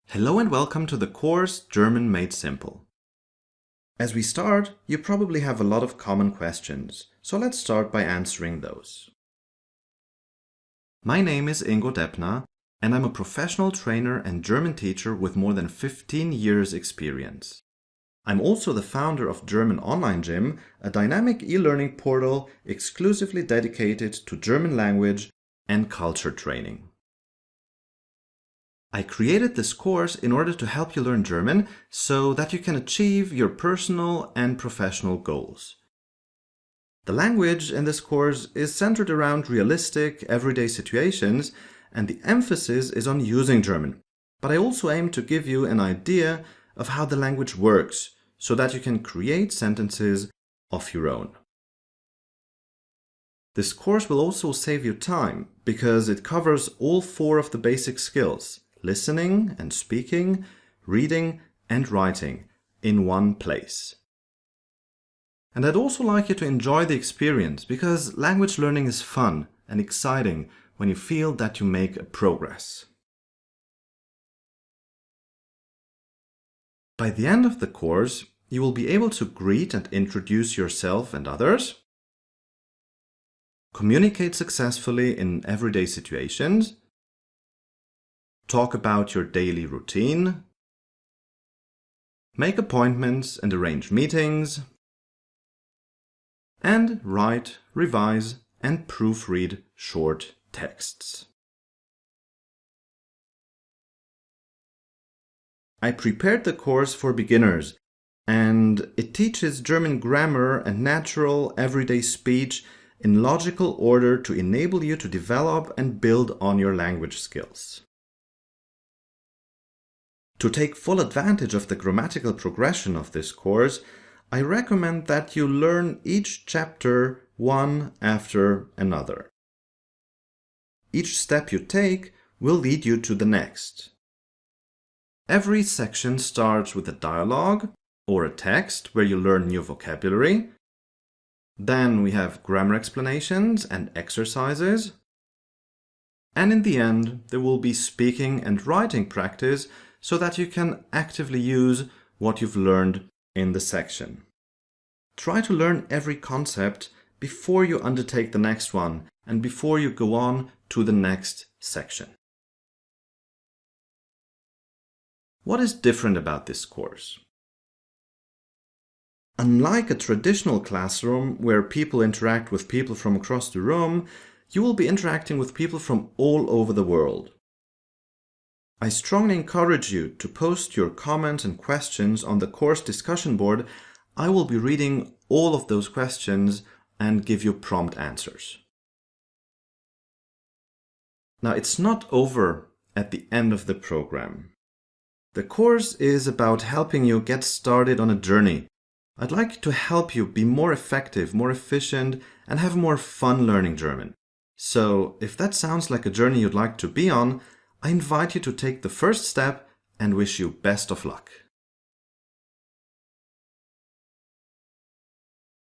Hello and welcome to the course German Made Simple. As we start, you probably have a lot of common questions, so let's start by answering those. My name is Ingo Deppner, and I'm a professional trainer and German teacher with more than 15 years experience. I'm also the founder of German Online Gym, a dynamic e-learning portal exclusively dedicated to German language and culture training. I created this course in order to help you learn German so that you can achieve your personal and professional goals. The language in this course is centered around realistic, everyday situations, and the emphasis is on using German. But I also aim to give you an idea of how the language works so that you can create sentences of your own. This course will also save you time because it covers all 4 of the basic skills: listening and speaking, reading and writing in one place. And I'd also like you to enjoy the experience because language learning is fun and exciting when you feel that you make a progress. By the end of the course, you will be able to greet and introduce yourself and others, communicate successfully in everyday situations, talk about your daily routine, make appointments and arrange meetings, and write, revise, and proofread short texts. I prepared the course for beginners, and it teaches German grammar and natural everyday speech in logical order to enable you to develop and build on your language skills. To take full advantage of the grammatical progression of this course, I recommend that you learn each chapter one after another. Each step you take will lead you to the next. Every section starts with a dialogue or a text where you learn new vocabulary. Then we have grammar explanations and exercises. And in the end, there will be speaking and writing practice so that you can actively use what you've learned in the section. Try to learn every concept before you undertake the next one and before you go on to the next section. What is different about this course? Unlike a traditional classroom where people interact with people from across the room, you will be interacting with people from all over the world. I strongly encourage you to post your comments and questions on the course discussion board. I will be reading all of those questions and give you prompt answers. Now, it's not over at the end of the program. The course is about helping you get started on a journey. I'd like to help you be more effective, more efficient, and have more fun learning German. So, if that sounds like a journey you'd like to be on, I invite you to take the first step and wish you best of luck.